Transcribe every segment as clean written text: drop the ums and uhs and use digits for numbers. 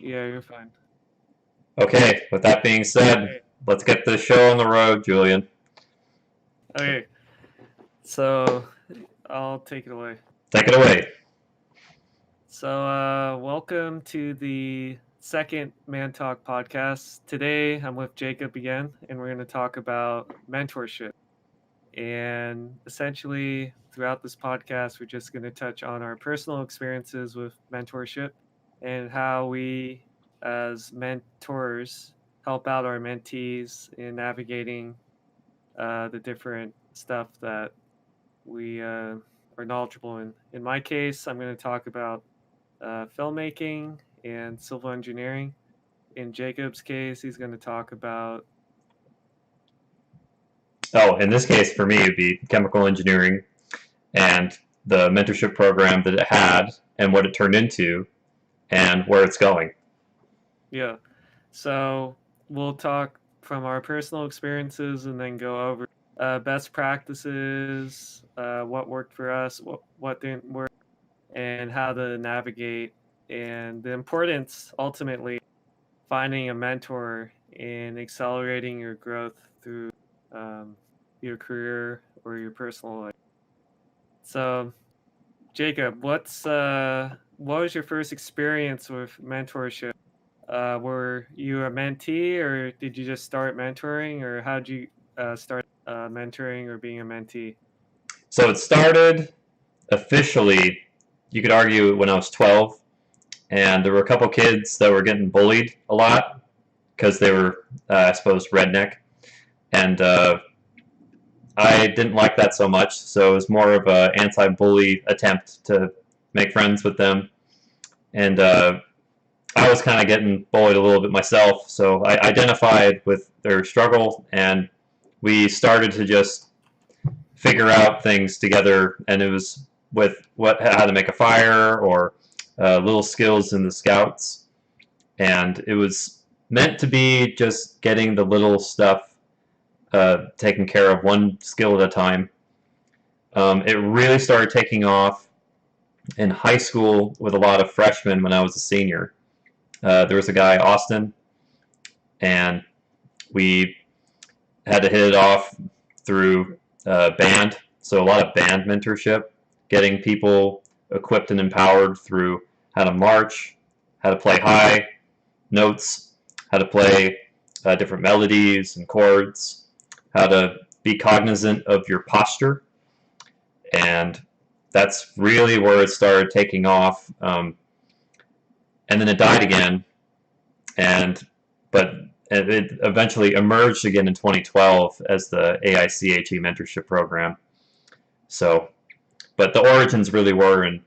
Yeah, you're fine. Okay, with that being said, let's get this show on the road, Julian. Okay, so I'll take it away. Take it away. So, welcome to the second Man Talk podcast. Today, I'm with Jacob again, and we're going to talk about mentorship. And essentially, throughout this podcast, we're just going to touch on our personal experiences with mentorship and how we, as mentors, help out our mentees in navigating the different stuff that we are knowledgeable in. In my case, I'm going to talk about filmmaking and civil engineering. In Jacob's case, he's going to talk about. Oh, in this case, for me, it'd be chemical engineering and the mentorship program that it had and what it turned into and where it's going. Yeah. So we'll talk from our personal experiences and then go over best practices, what worked for us, what didn't work, and how to navigate, and the importance ultimately finding a mentor and accelerating your growth through your career or your personal life. So, Jacob, what was your first experience with mentorship? Were you a mentee, or did you just start mentoring, or how did you start mentoring or being a mentee? So it started officially, you could argue, when I was 12, and there were a couple kids that were getting bullied a lot because they were, I suppose, redneck. And I didn't like that so much, so it was more of an anti-bully attempt to make friends with them. And I was kind of getting bullied a little bit myself, so I identified with their struggle, and we started to just figure out things together. And it was with how to make a fire or little skills in the scouts, and it was meant to be just getting the little stuff taken care of, one skill at a time. It really started taking off in high school with a lot of freshmen when I was a senior. There was a guy, Austin, and we had to hit it off through band. So a lot of band mentorship, getting people equipped and empowered through how to march, how to play high notes, how to play different melodies and chords, how to be cognizant of your posture. And that's really where it started taking off. And then it died again, but it eventually emerged again in 2012 as the AICHE mentorship program. So, but the origins really were in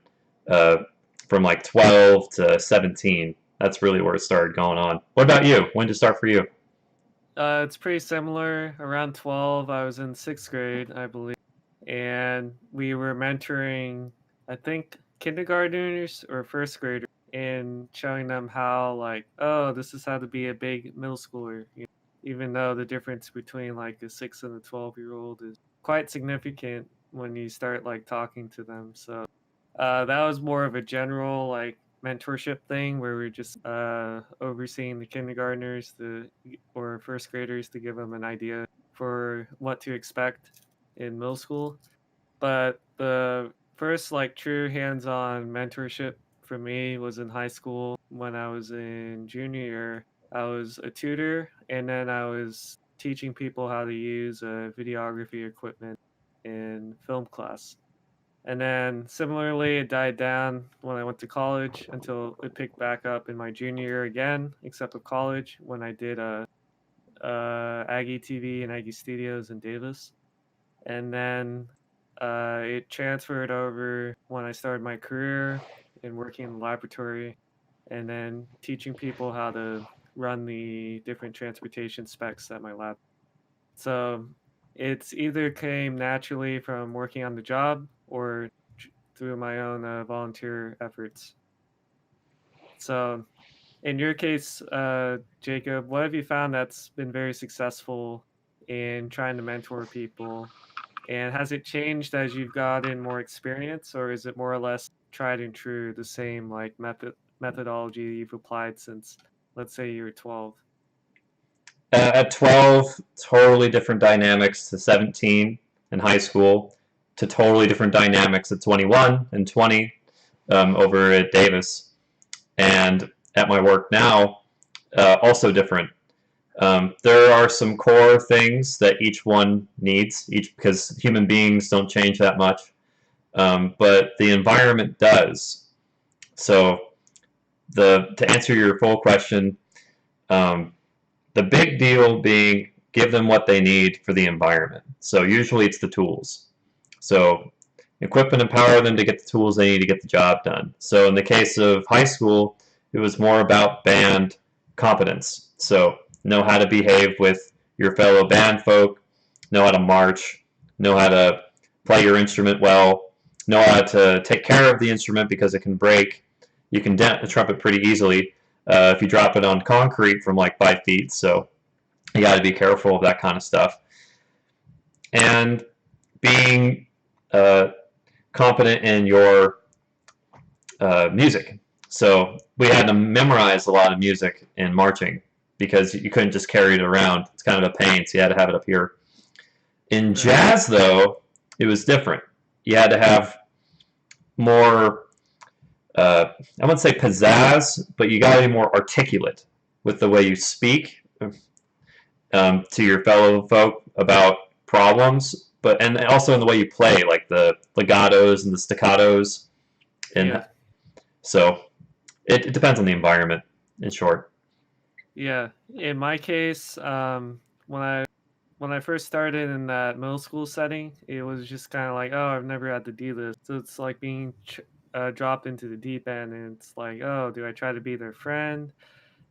from like 12 to 17. That's really where it started going on. What about you? When did it start for you? It's pretty similar. Around 12, I was in sixth grade, I believe, and we were mentoring, I think, kindergartners or first graders, and showing them how, like, oh, this is how to be a big middle schooler. Even though the difference between like a 6 and a 12-year-old is quite significant when you start like talking to them. So that was more of a general like mentorship thing where we're just overseeing the kindergartners or first graders to give them an idea for what to expect in middle school. But the first like true hands-on mentorship for me was in high school when I was in junior year. I was a tutor, and then I was teaching people how to use videography equipment in film class. And then similarly, it died down when I went to college until it picked back up in my junior year again, except with college when I did Aggie TV and Aggie Studios in Davis. And then it transferred over when I started my career in working in the laboratory and then teaching people how to run the different transportation specs at my lab. So it's either came naturally from working on the job or through my own volunteer efforts. So, in your case, Jacob, what have you found that's been very successful in trying to mentor people? And has it changed as you've gotten more experience, or is it more or less tried and true, the same like method methodology you've applied since, let's say, you were 12? At 12, totally different dynamics to 17 in high school, to totally different dynamics at 21 and 20 over at Davis. And at my work now, also different. There are some core things that each one needs, because human beings don't change that much, but the environment does. So to answer your full question, the big deal being give them what they need for the environment. So usually it's the tools. So equip and empower them to get the tools they need to get the job done. So in the case of high school, it was more about band competence. So know how to behave with your fellow band folk, know how to march, know how to play your instrument well, know how to take care of the instrument because it can break. You can dent the trumpet pretty easily if you drop it on concrete from like 5 feet. So you got to be careful of that kind of stuff. And being competent in your music. So we had to memorize a lot of music in marching because you couldn't just carry it around. It's kind of a pain, so you had to have it up here. In jazz, though, it was different. You had to have more, I wouldn't say pizzazz, but you got to be more articulate with the way you speak to your fellow folk about problems, and also in the way you play, like the legatos and the staccatos. And so it depends on the environment, in short. Yeah. In my case, when I first started in that middle school setting, it was just kind of like, oh, I've never had to do this. So it's like being dropped into the deep end, and it's like, oh, do I try to be their friend?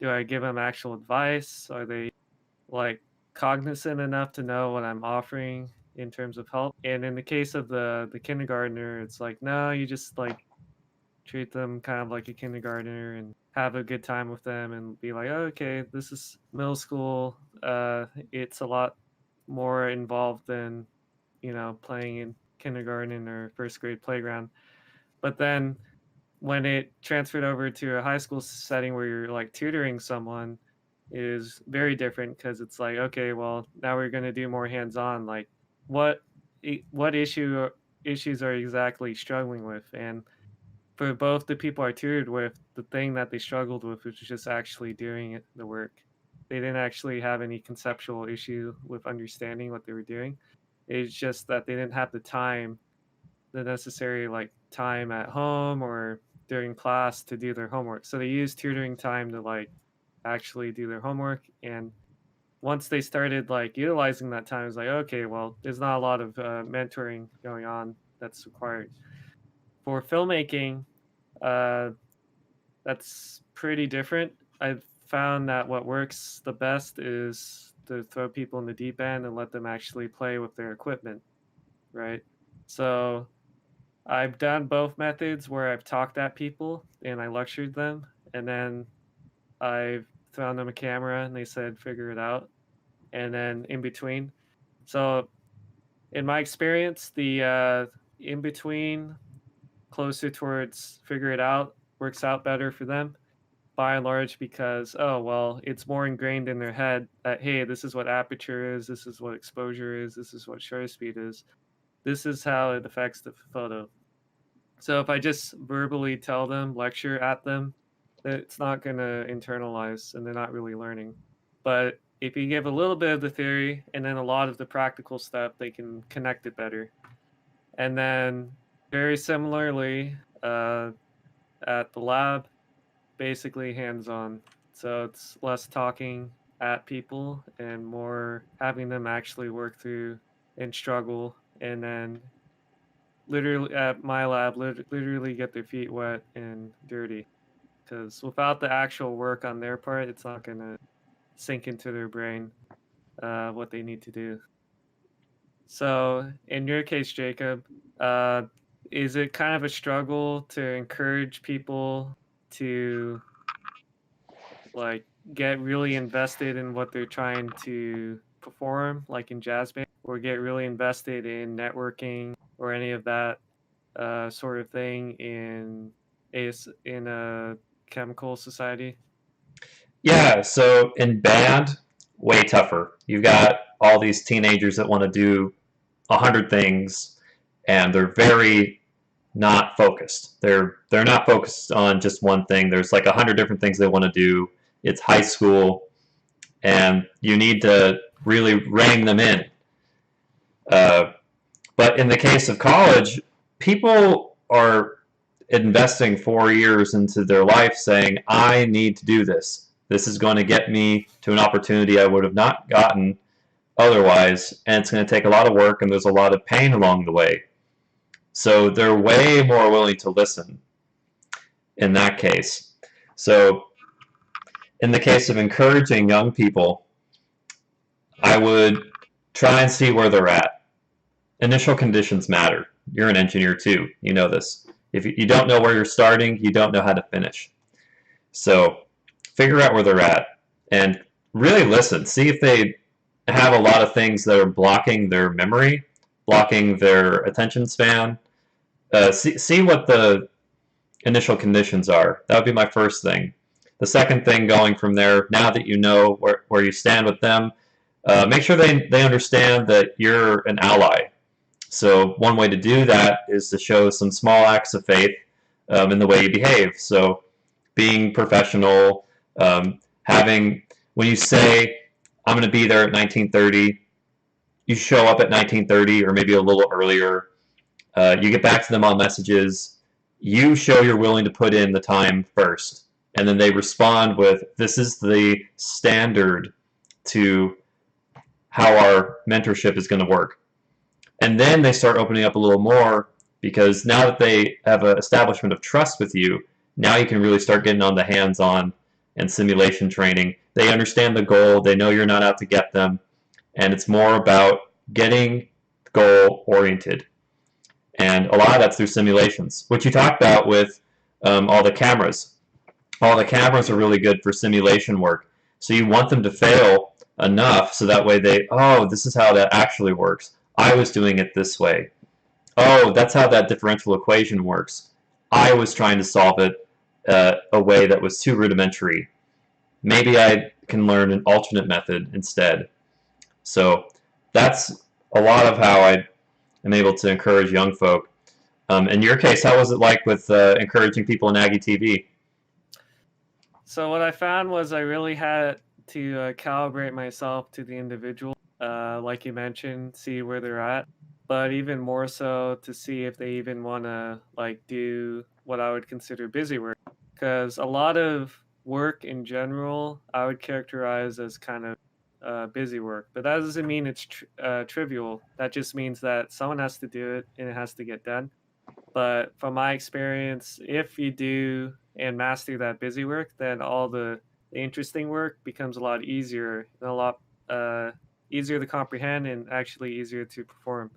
Do I give them actual advice? Are they like cognizant enough to know what I'm offering in terms of help? And in the case of the kindergartner, it's like, no, you just like treat them kind of like a kindergartner and have a good time with them and be like, oh, okay, this is middle school. It's a lot more involved than, playing in kindergarten or first grade playground. But then when it transferred over to a high school setting where you're like tutoring someone, is very different because it's like, okay, well, now we're going to do more hands-on. Like, what what issues are you exactly struggling with? And for both the people I tutored with, the thing that they struggled with was just actually doing the work. They didn't actually have any conceptual issue with understanding what they were doing. It's just that they didn't have the necessary like time at home or during class to do their homework. So they used tutoring time to like actually do their homework. And once they started like utilizing that time, it's like, okay, well, there's not a lot of mentoring going on that's required for filmmaking. Uh, that's pretty different. I've found that what works the best is to throw people in the deep end and let them actually play with their equipment, right? So I've done both methods where I've talked at people and I lectured them, and then I've thrown them a camera and they said, figure it out. And then in between. So in my experience, the in between, closer towards figure it out, works out better for them by and large because, oh, well, it's more ingrained in their head that, hey, this is what aperture is, this is what exposure is, this is what shutter speed is, this is how it affects the photo. So if I just verbally tell them, lecture at them, it's not going to internalize and they're not really learning. But if you give a little bit of the theory and then a lot of the practical stuff, they can connect it better. And then very similarly, at the lab, basically hands-on. So it's less talking at people and more having them actually work through and struggle, and then literally at my lab literally get their feet wet and dirty, because without the actual work on their part, it's not going to sink into their brain what they need to do. So in your case, Jacob, uh, is it kind of a struggle to encourage people to like get really invested in what they're trying to perform, like in jazz band, or get really invested in networking or any of that sort of thing in a chemical society? Yeah, so in band, way tougher. You've got all these teenagers that want to do 100 things, and they're very not focused. They're not focused on just one thing. There's like 100 different things they want to do. It's high school, and you need to really rein them in. Uh, but in the case of college, people are investing 4 years into their life saying, I need to do this. This is going to get me to an opportunity I would have not gotten otherwise, and it's going to take a lot of work, and there's a lot of pain along the way. So they're way more willing to listen in that case. So in the case of encouraging young people, I would try and see where they're at. Initial conditions matter. You're an engineer too. You know this. If you don't know where you're starting, you don't know how to finish. So figure out where they're at and really listen. See if they have a lot of things that are blocking their memory, blocking their attention span. See what the initial conditions are. That would be my first thing. The second thing going from there, now that you know where you stand with them, make sure they understand that you're an ally. So one way to do that is to show some small acts of faith in the way you behave. So being professional, having, when you say, I'm going to be there at 19:30, you show up at 19:30 or maybe a little earlier. You get back to them on messages. You show you're willing to put in the time first. And then they respond with, this is the standard to how our mentorship is going to work. And then they start opening up a little more, because now that they have an establishment of trust with you, now you can really start getting on the hands-on and simulation training. They understand the goal. They know you're not out to get them. And it's more about getting goal-oriented. And a lot of that's through simulations, which you talked about with all the cameras. All the cameras are really good for simulation work. So you want them to fail enough so that way they, oh, this is how that actually works. I was doing it this way. Oh, that's how that differential equation works. I was trying to solve it a way that was too rudimentary. Maybe I can learn an alternate method instead. So that's a lot of how I am able to encourage young folk. In your case, how was it like with encouraging people in Aggie TV? So what I found was I really had to calibrate myself to the individual, like you mentioned, see where they're at, but even more so to see if they even want to like do what I would consider busy work, because a lot of work in general I would characterize as kind of busy work, but that doesn't mean it's trivial. That just means that someone has to do it and it has to get done. But from my experience, if you do and master that busy work, then all the interesting work becomes a lot easier and a lot easier to comprehend and actually easier to perform.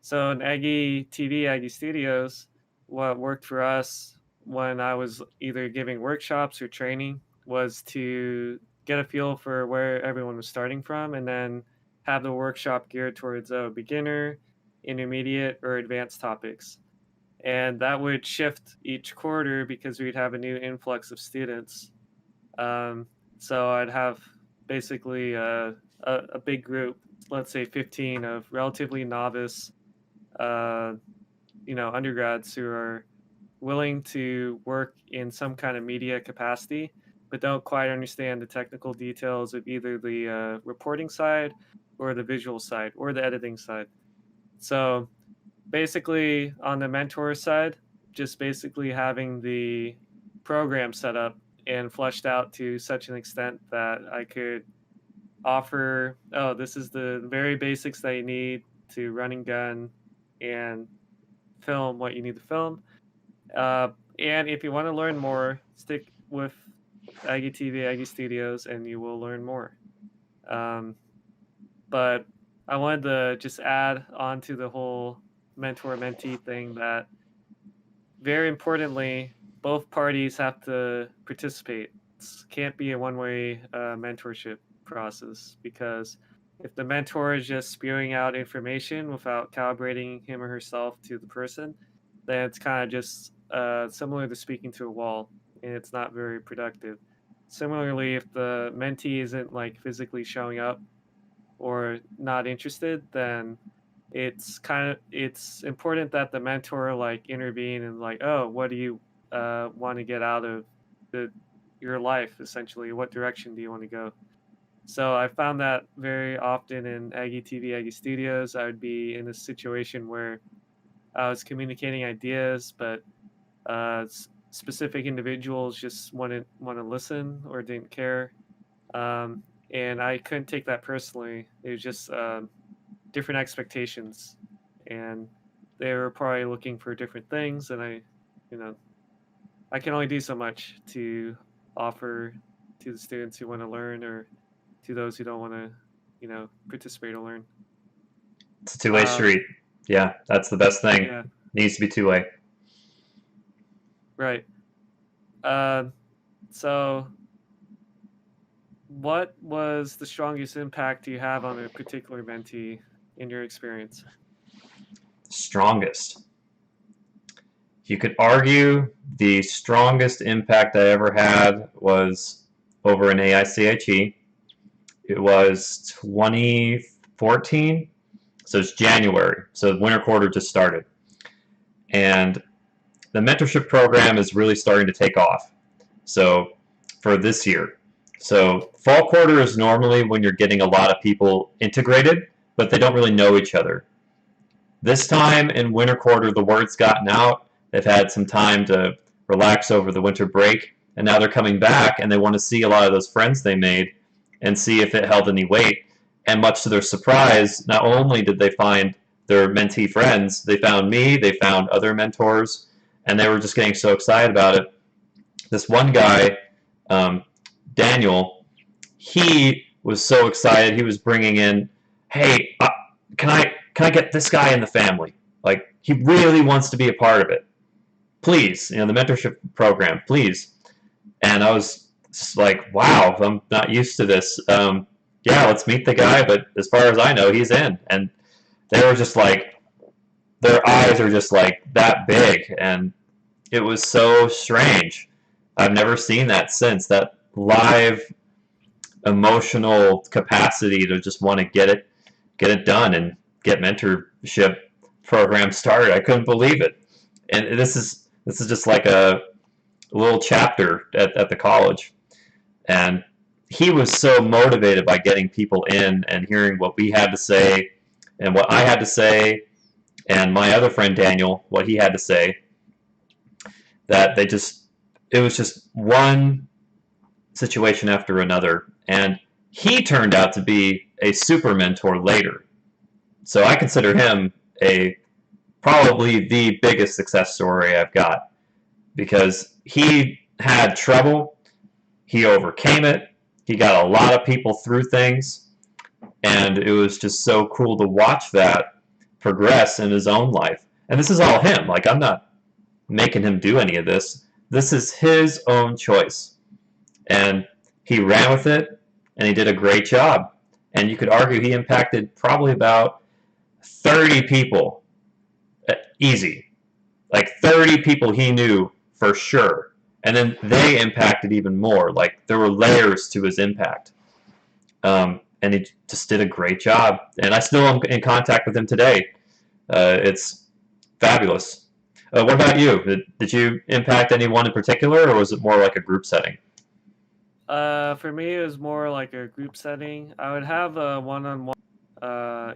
So in Aggie TV, Aggie Studios, what worked for us when I was either giving workshops or training was to get a feel for where everyone was starting from and then have the workshop geared towards a beginner, intermediate, or advanced topics. And that would shift each quarter because we'd have a new influx of students. Um, so I'd have basically a big group, let's say 15 of relatively novice, uh, undergrads who are willing to work in some kind of media capacity, but don't quite understand the technical details of either the reporting side or the visual side or the editing side. So basically, on the mentor side, just basically having the program set up and fleshed out to such an extent that I could offer, oh, this is the very basics that you need to run and gun and film what you need to film. Uh, and if you want to learn more, stick with Aggie TV, Aggie Studios, and you will learn more. Um, but I wanted to just add on to the whole mentor mentee thing that very importantly, both parties have to participate. It can't be a one-way mentorship process, because if the mentor is just spewing out information without calibrating him or herself to the person, then it's kind of just similar to speaking to a wall. and it's not very productive. Similarly, if the mentee isn't like physically showing up or not interested, then it's important that the mentor like intervene and like, oh, what do you want to get out of the your life, essentially? What direction do you want to go? So I found that very often in Aggie TV, Aggie Studios. I would be in a situation where I was communicating ideas, but specific individuals just wouldn't want to listen or didn't care. Um, and I couldn't take that personally. It was just different expectations, and they were probably looking for different things. And you know, I can only do so much to offer to the students who want to learn or to those who don't want to, participate or learn. It's a two-way Um, street. Yeah, that's the best thing. yeah, Needs to be two-way. right. Um, so what was the strongest impact you have on a particular mentee in your experience? Strongest. You could argue the strongest impact I ever had was over in AICHE. It was 2014, so it's January. So the winter quarter just started. And the mentorship program is really starting to take off. So for this year. So fall quarter is normally when you're getting a lot of people integrated, but they don't really know each other. This time in winter quarter, the word's gotten out. They've had some time to relax over the winter break, and now they're coming back and they want to see a lot of those friends they made and see if it held any weight. And much to their surprise, not only did they find their mentee friends, they found me, they found other mentors, and they were just getting so excited about it. This one guy, Daniel, he was so excited. He was bringing in, hey, can I get this guy in the family? Like, he really wants to be a part of it. Please, the mentorship program, please. And I was just like, wow, I'm not used to this. Yeah, let's meet the guy, but as far as I know, he's in. And they were just like, their eyes are just like that big, and it was so strange. I've never seen that since. That live emotional capacity to just want to get it done and get mentorship program started. I couldn't believe it. And this is just like a little chapter at the college. And he was so motivated by getting people in and hearing what we had to say and what I had to say and my other friend Daniel, what he had to say, that it was just one situation after another. And he turned out to be a super mentor later. So I consider him probably the biggest success story I've got, because he had trouble, he overcame it, he got a lot of people through things, and it was just so cool to watch that progress in his own life. And this is all him. Like, I'm not making him do any of this. This is his own choice. And he ran with it, and he did a great job. And you could argue he impacted probably about 30 people. Easy. Like 30 people he knew for sure. And then they impacted even more. Like, there were layers to his impact. And he just did a great job. And I still am in contact with him today. It's fabulous. What about you? Did you impact anyone in particular, or was it more like a group setting? For me, it was more like a group setting. I would have one-on-one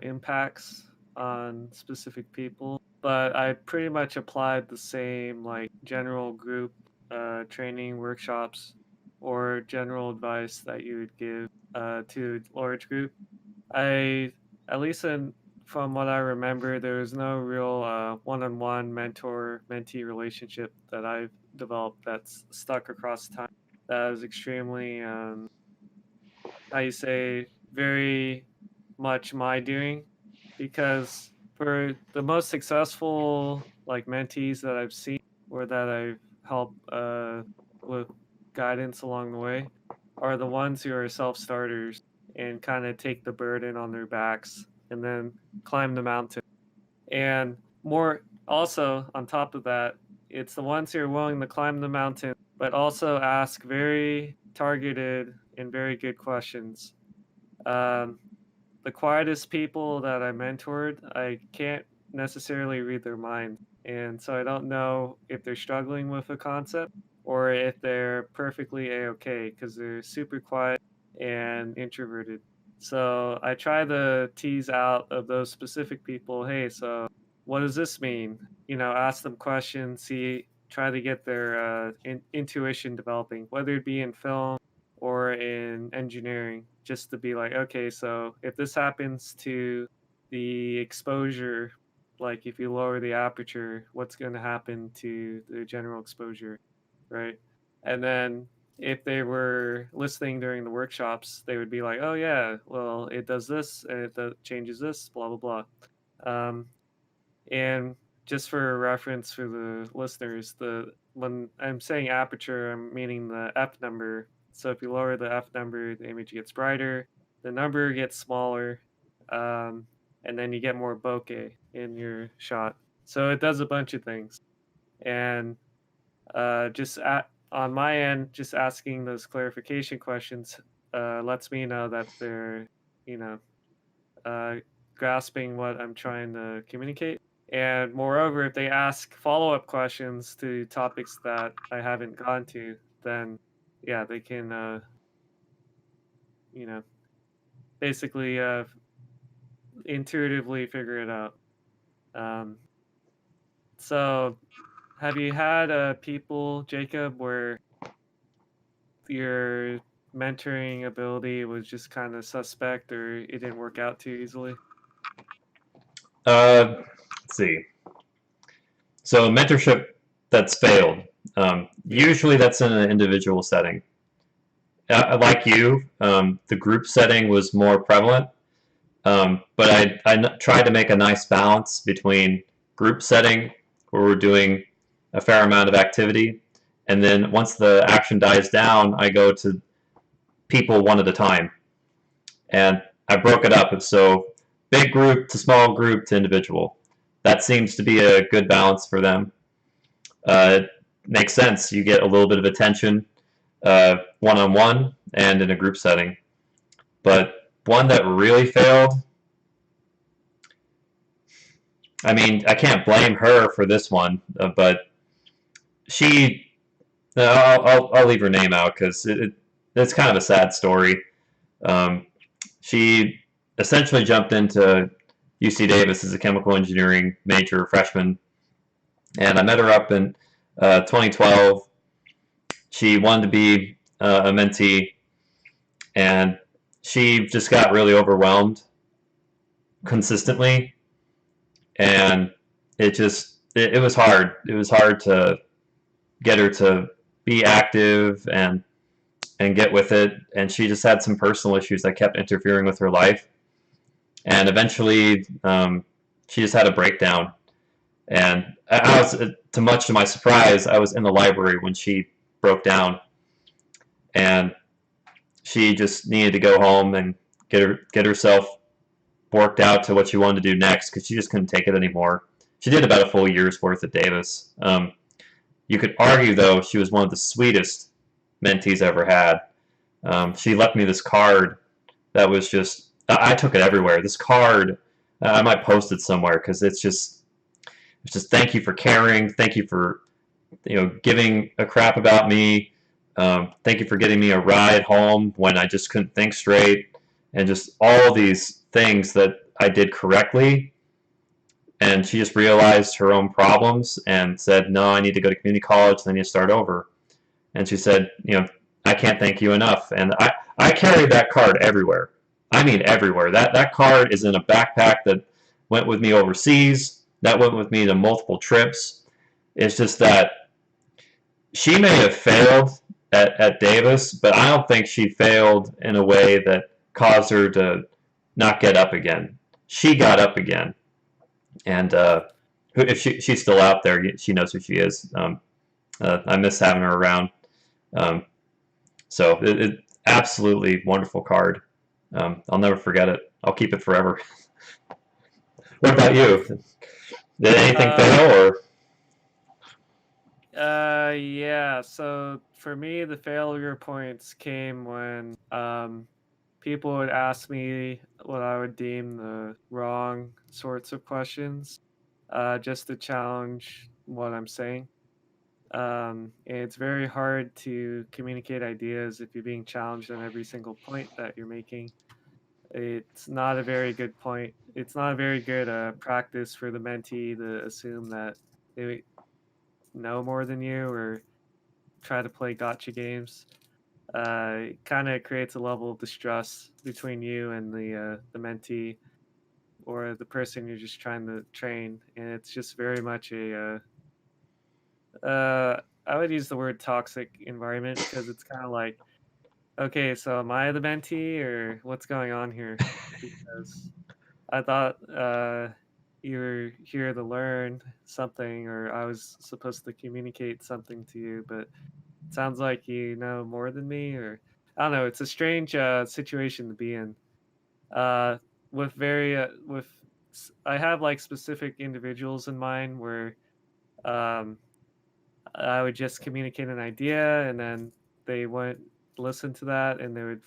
impacts on specific people, but I pretty much applied the same like general group training workshops or general advice that you would give to a large group. At least from what I remember, there was no real one-on-one mentor-mentee relationship that I've developed that's stuck across time. That was extremely, how you say, very much my doing, because for the most successful like mentees that I've seen or that I've helped with guidance along the way are the ones who are self-starters and kind of take the burden on their backs and then climb the mountain. And more also on top of that, it's the ones who are willing to climb the mountain but also ask very targeted and very good questions. Um, the quietest people that I mentored, I can't necessarily read their mind. And so I don't know if they're struggling with a concept or if they're perfectly A-okay because they're super quiet and introverted. So I try to tease out of those specific people, hey, so what does this mean? Ask them questions, try to get their intuition developing, whether it be in film or in engineering, just to be like, okay, so if this happens to the exposure, like if you lower the aperture, what's going to happen to the general exposure, right? And then if they were listening during the workshops, they would be like, oh yeah, well, it does this and changes this, blah blah blah. And just for reference for the listeners, the when I'm saying aperture, I'm meaning the f number. So if you lower the f number, the image gets brighter, the number gets smaller, um, and then you get more bokeh in your shot. So it does a bunch of things. And on my end, just asking those clarification questions lets me know that they're, you know, uh, grasping what I'm trying to communicate. And moreover, if they ask follow up questions to topics that I haven't gone to, then yeah, they can, you know, basically intuitively figure it out. Um, so, have you had people, Jacob, where your mentoring ability was just kind of suspect or it didn't work out too easily? Let's see. So mentorship that's failed. Yeah. Usually that's in an individual setting. Like you, the group setting was more prevalent, but I tried to make a nice balance between group setting, where we're doing a fair amount of activity, and then once the action dies down, I go to people one at a time. And I broke it up. So big group to small group to individual. That seems to be a good balance for them. It makes sense. You get a little bit of attention one-on-one and in a group setting. But one that really failed, I mean, I can't blame her for this one, but she, I'll leave her name out because it's kind of a sad story. She essentially jumped into UC Davis as a chemical engineering major freshman, and I met her up in 2012. She wanted to be a mentee, and she just got really overwhelmed consistently, and it was hard. It was hard to get her to be active and get with it, and she just had some personal issues that kept interfering with her life, and eventually she just had a breakdown. And I was, to much to my surprise, I was in the library when she broke down, and she just needed to go home and get herself worked out to what she wanted to do next because she just couldn't take it anymore. She did about a full year's worth at Davis. You could argue, though, she was one of the sweetest mentees I ever had. She left me this card that was just, I took it everywhere. This card, I might post it somewhere because it's just thank you for caring, thank you for giving a crap about me, thank you for getting me a ride home when I just couldn't think straight, and just all these things that I did correctly. And she just realized her own problems and said, no, I need to go to community college and I need to start over. And she said, I can't thank you enough. And I carried that card everywhere. I mean everywhere. That card is in a backpack that went with me overseas, that went with me to multiple trips. It's just that she may have failed at Davis, but I don't think she failed in a way that caused her to not get up again. She got up again. And if she's still out there, she knows who she is. I miss having her around. So it absolutely wonderful card. I'll never forget it. I'll keep it forever. What about you? Did anything fail, or? Yeah. So for me, the failure points came when people would ask me what I would deem the wrong sorts of questions, just to challenge what I'm saying. And it's very hard to communicate ideas if you're being challenged on every single point that you're making. It's not a very good point. It's not a very good practice for the mentee to assume that they know more than you or try to play gotcha games. It kind of creates a level of distrust between you and the mentee or the person you're just trying to train, and it's just very much I would use the word toxic environment because it's kind of like, okay, so am I the mentee or what's going on here? Because I thought you were here to learn something, or I was supposed to communicate something to you, but it sounds like you know more than me, or I don't know. It's a strange situation to be in. Uh, with very I have like specific individuals in mind where um, I would just communicate an idea, and then they wouldn't listen to that, and they would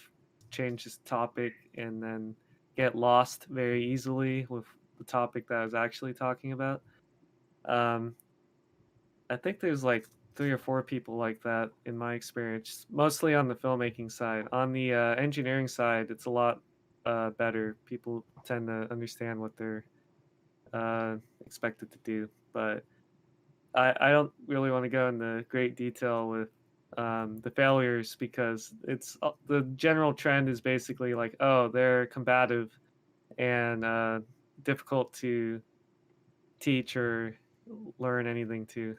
change this topic, and then get lost very easily with the topic that I was actually talking about. Um, I think there's like 3 or 4 people like that in my experience, mostly on the filmmaking side. On the engineering side, it's a lot better. People tend to understand what they're expected to do, but I don't really want to go into great detail with the failures because it's the general trend is basically like, oh, they're combative and difficult to teach or learn anything to.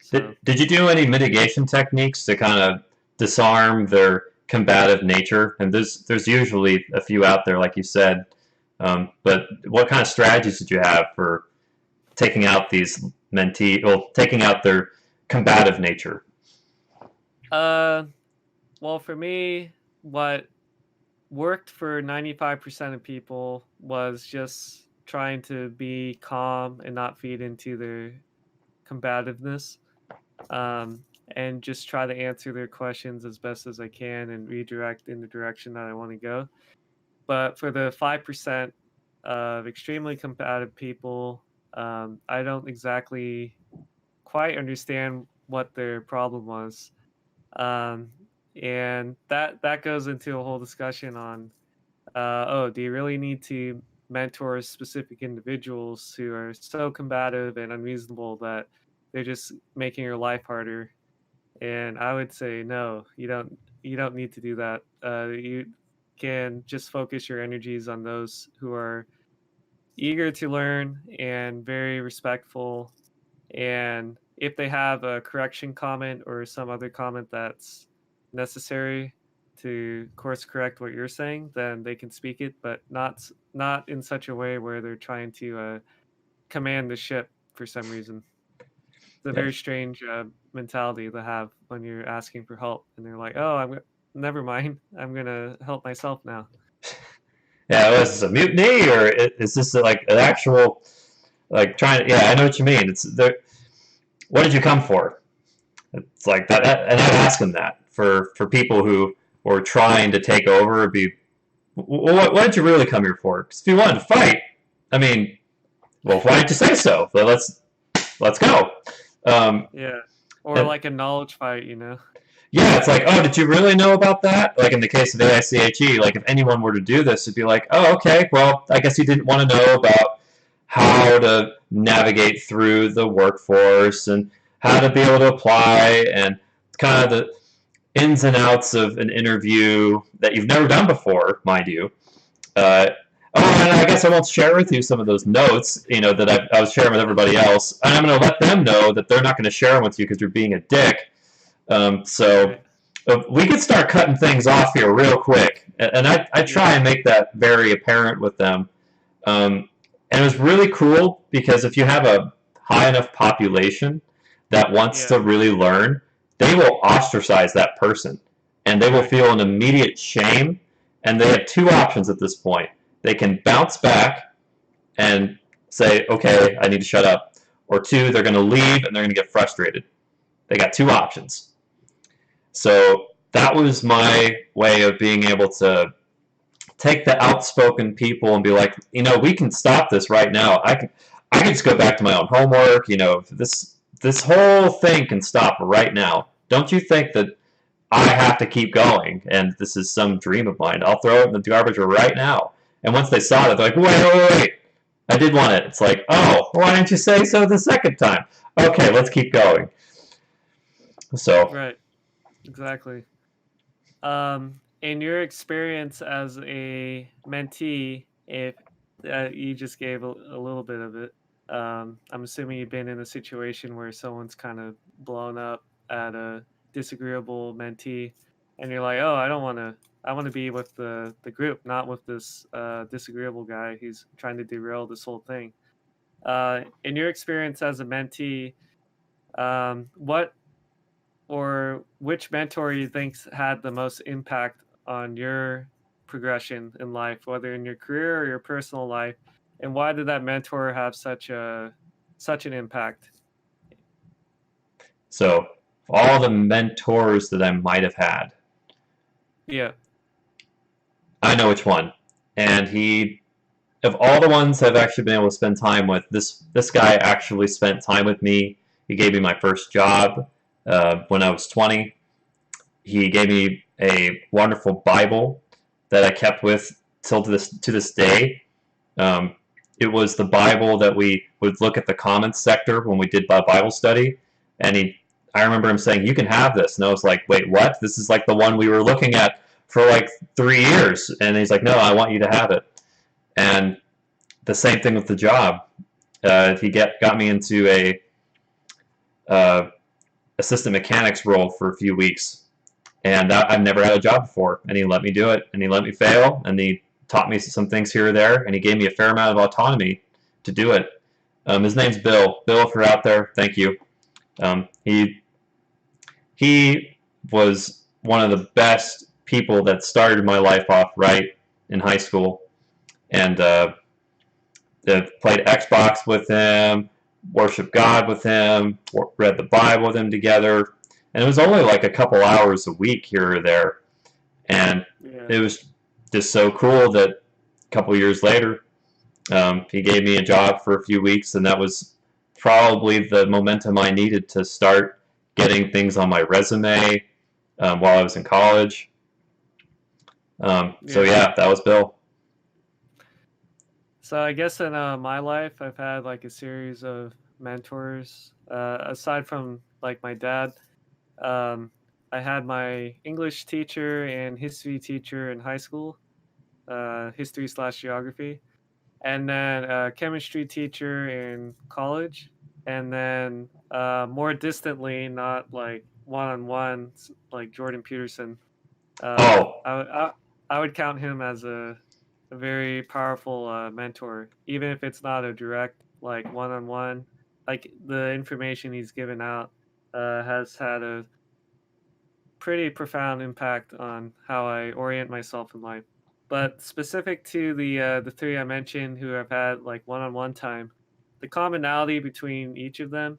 So Did you do any mitigation techniques to kind of disarm their combative nature? And there's usually a few out there, like you said. But what kind of strategies did you have for taking out these taking out their combative nature? uh, well, for me, what worked for 95% of people was just trying to be calm and not feed into their combativeness, and just try to answer their questions as best as I can and redirect in the direction that I want to go. But for the 5% of extremely combative people, I don't exactly quite understand what their problem was. Um, and that goes into a whole discussion on oh, do you really need to mentor specific individuals who are so combative and unreasonable that they're just making your life harder? And I would say no, you don't. You don't need to do that. You can just focus your energies on those who are eager to learn and very respectful. And if they have a correction comment or some other comment that's necessary to course correct what you're saying, then they can speak it, but not in such a way where they're trying to command the ship for some reason. It's a Yeah, very strange mentality to have when you're asking for help, and they're like, "Oh, never mind. I'm gonna help myself now." yeah. Was this a mutiny, or is this like an actual like trying? Yeah, I know what you mean. It's the what did you come for? It's like that, and I ask them that for people who were trying to take over. It'd be what did you really come here for? Because if you wanted to fight, I mean, well, why didn't you say so? Well, let's go. Um, Yeah, or and like a knowledge fight, you know. yeah, it's like, oh, did you really know about that? Like in the case of AICHE, like if anyone were to do this, it'd be like, oh, okay, well, I guess you didn't want to know about how to navigate through the workforce and how to be able to apply and kind of the ins and outs of an interview that you've never done before, mind you. Uh, oh, and I guess I won't share with you some of those notes, that I was sharing with everybody else. And I'm going to let them know that they're not going to share them with you because you're being a dick. So Right. we could start cutting things off here real quick. And I try Yeah. and make that very apparent with them. And it was really cool because if you have a high enough population that wants Yeah. to really learn, they will ostracize that person and they will Right. feel an immediate shame. And they have 2 options at this point. They can bounce back and say, okay, I need to shut up. Or 2, they're going to leave and they're going to get frustrated. They got two options. So that was my way of being able to take the outspoken people and be like, we can stop this right now. I can just go back to my own homework. This whole thing can stop right now. Don't you think that I have to keep going and this is some dream of mine? I'll throw it in the garbage right now. And once they saw it, they're like, wait. I did want it. It's like, oh, why didn't you say so the second time? Okay, let's keep going. So, Right. Exactly. In your experience as a mentee, if you just gave a little bit of it, I'm assuming you've been in a situation where someone's kind of blown up at a disagreeable mentee, and you're like, oh, I don't want to. I want to be with the group, not with this disagreeable guy who's trying to derail this whole thing. In your experience as a mentee, what or which mentor you think had the most impact on your progression in life, whether in your career or your personal life, and why did that mentor have such an impact? so all the mentors that I might have had, Yeah. I know which one. And of all the ones I've actually been able to spend time with, this guy actually spent time with me. He gave me my first job when I was 20. He gave me a wonderful Bible that I kept with till to this day. It was the Bible that we would look at the comments sector when we did Bible study, and I remember him saying, "You can have this," and I was like, "Wait, what? This is like the one we were looking at for like 3 years," and he's like, "No, I want you to have it." And the same thing with the job. He got me into a assistant mechanics role for a few weeks, and I've never had a job before, and he let me do it, and he let me fail, and he taught me some things here or there, and he gave me a fair amount of autonomy to do it. His name's Bill. Bill, if you're out there, thank you. He was one of the best people that started my life off right in high school, and played Xbox with him, worshiped God with him, read the Bible with him together, and it was only like a couple hours a week here or there, and Yeah. it was just so cool that a couple years later, he gave me a job for a few weeks, and that was probably the momentum I needed to start getting things on my resume while I was in college. So yeah, that was Bill. So I guess in my life, I've had like a series of mentors. Aside from like my dad, um, I had my English teacher and history teacher in high school, history slash geography, and then a chemistry teacher in college, and then more distantly, not like one on one, like Jordan Peterson. Um, Oh, I, would- I I would count him as a very powerful mentor, even if it's not a direct like one on one. Like the information he's given out has had a pretty profound impact on how I orient myself in life. But specific to the three I mentioned who have had like one-on-one time, the commonality between each of them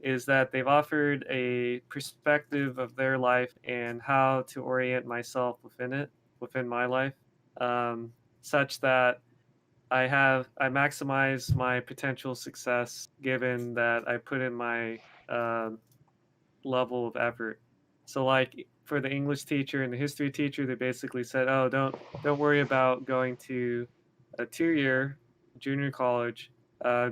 is that they've offered a perspective of their life and how to orient myself within it, within my life, such that I maximize my potential success given that I put in my um level of effort. So like for the English teacher and the history teacher, they basically said, "Oh, don't worry about going to a 2 year junior college.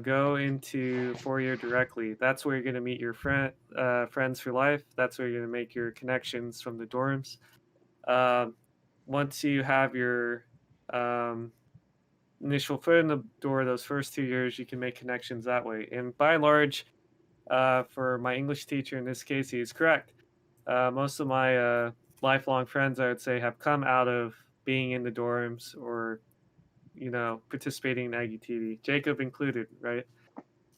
Go into 4 year directly. That's where you're gonna meet your friends for life. That's where you're gonna make your connections from the dorms. Um, Once you have your um, initial foot in the door, those first 2 years, you can make connections that way. And by and large, for my English teacher in this case, he is correct. Most of my lifelong friends, I would say, have come out of being in the dorms or participating in Aggie TV, Jacob included, right?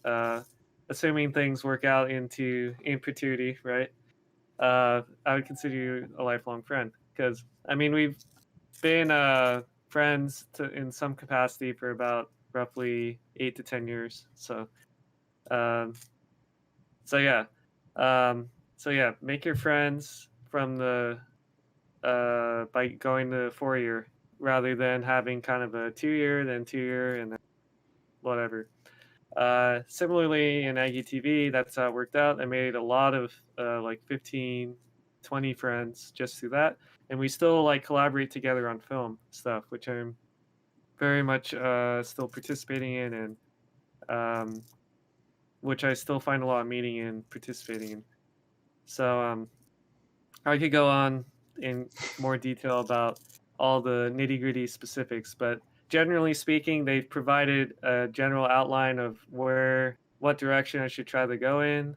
Uh, Assuming things work out in perpetuity, right? I would consider you a lifelong friend because I mean we've been friends in some capacity for about roughly 8 to 10 years. Um, so yeah, um, So yeah, make your friends from the by going to 4 year rather than having kind of a 2 year, then 2 year, and then whatever. Similarly, in Aggie TV, that's how it worked out. I made a lot of like 15, 20 friends just through that. And we still like collaborate together on film stuff, which I'm very much still participating in, and um, which I still find a lot of meaning in participating in. So I could go on in more detail about all the nitty gritty specifics, but generally speaking, they've provided a general outline of what direction I should try to go in,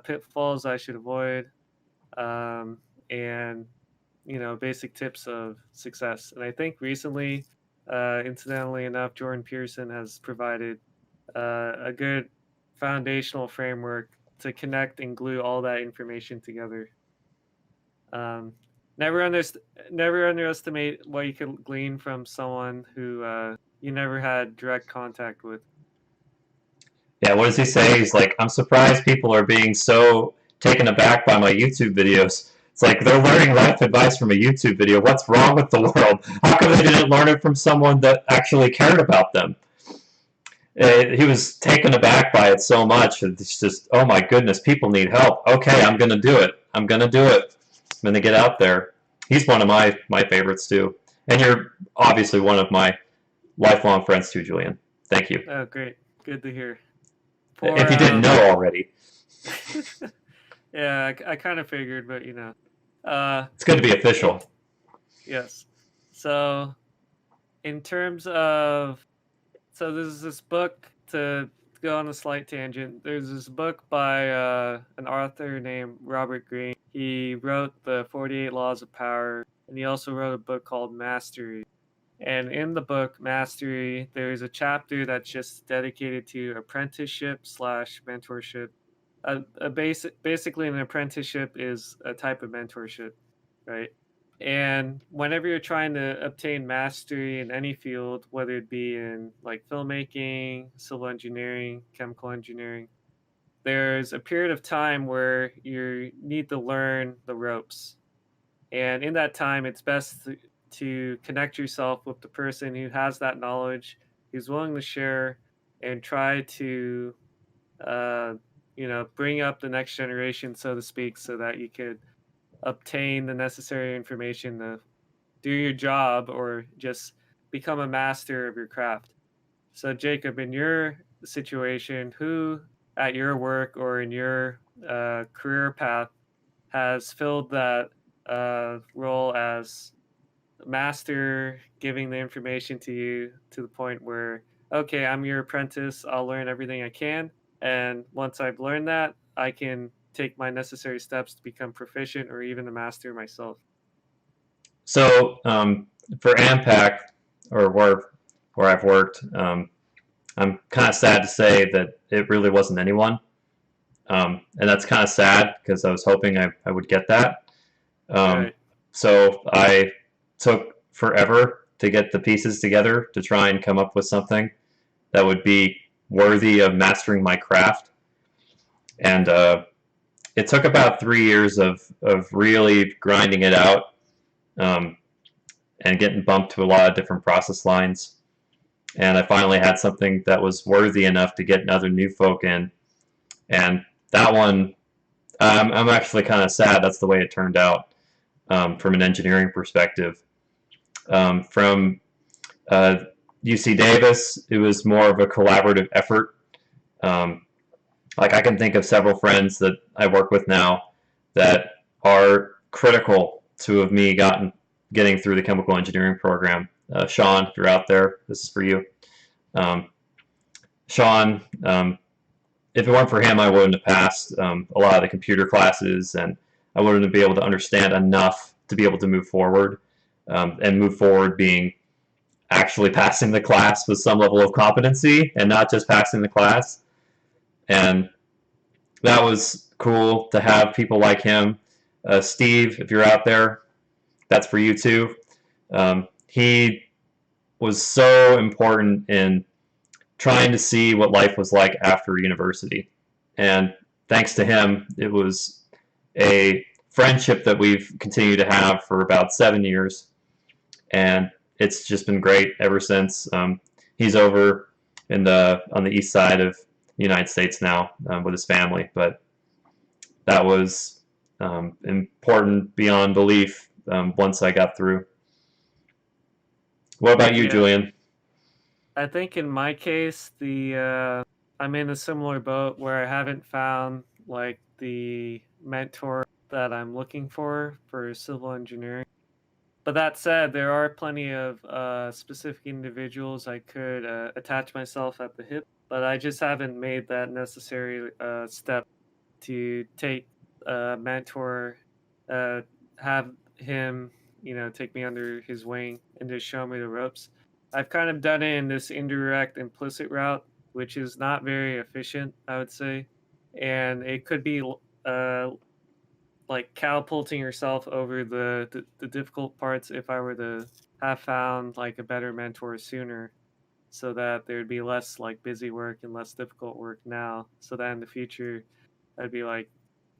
pitfalls I should avoid, um, and basic tips of success. And I think recently, incidentally enough, Jordan Pearson has provided a good foundational framework to connect and glue all that information together. Um, never underestimate what you can glean from someone who you never had direct contact with. Yeah, what does he say? He's like, I'm surprised people are being so taken aback by my YouTube videos. It's like they're learning life advice from a YouTube video. What's wrong with the world? How come they didn't learn it from someone that actually cared about them? He was taken aback by it so much. It's just, oh my goodness, people need help. Okay, I'm going to do it. I'm going to do it. I'm going to get out there. He's one of my favorites too. And you're obviously one of my lifelong friends too, Julian. Thank you. Oh, great. Good to hear. If you didn't know already. Yeah, I kind of figured, but it's good to be official. Yes. So, in terms of, there's this book, to go on a slight tangent. There's this book by an author named Robert Greene. He wrote the 48 Laws of Power, and he also wrote a book called Mastery. And in the book Mastery, there's a chapter that's just dedicated to apprenticeship / mentorship. Basically, an apprenticeship is a type of mentorship, right? And whenever you're trying to obtain mastery in any field, whether it be in like filmmaking, civil engineering, chemical engineering, there's a period of time where you need to learn the ropes. And in that time, it's best to connect yourself with the person who has that knowledge, who's willing to share, and try to, bring up the next generation, so to speak, so that you could obtain the necessary information to do your job or just become a master of your craft. So, Jacob, in your situation, who at your work or in your career path has filled that role as master, giving the information to you to the point where, okay, I'm your apprentice, I'll learn everything I can, and once I've learned that, I can take my necessary steps to become proficient or even a master myself? So for AMPAC, or where I've worked, I'm kind of sad to say that it really wasn't anyone. And that's kind of sad because I was hoping I would get that. Right. So I took forever to get the pieces together to try and come up with something that would be worthy of mastering my craft. And it took about 3 years of really grinding it out and getting bumped to a lot of different process lines. And I finally had something that was worthy enough to get other new folk in. And that one, I'm actually kind of sad that's the way it turned out from an engineering perspective. From UC Davis, it was more of a collaborative effort. Like I can think of several friends that I work with now that are critical to of me getting through the chemical engineering program. Sean, if you're out there, this is for you. Sean, if it weren't for him, I wouldn't have passed a lot of the computer classes, and I wouldn't be able to understand enough to be able to move forward. And move forward being actually passing the class with some level of competency and not just passing the class. And that was cool to have people like him. Steve, if you're out there, that's for you too. He was so important in trying to see what life was like after university. And thanks to him, it was a friendship that we've continued to have for about 7 years, and it's just been great ever since. He's over on the east side of the United States now with his family, but that was important beyond belief once I got through. What about you, Yeah, Julian? I think in my case, I'm in a similar boat where I haven't found like the mentor that I'm looking for civil engineering. But that said, there are plenty of specific individuals I could attach myself at the hip, but I just haven't made that necessary step to take a mentor, uh, have him, take me under his wing and just show me the ropes. I've kind of done it in this indirect, implicit route, which is not very efficient, I would say, and it could be uh, like catapulting yourself over the difficult parts if I were to have found like a better mentor sooner, so that there'd be less like busy work and less difficult work now, so that in the future I'd be like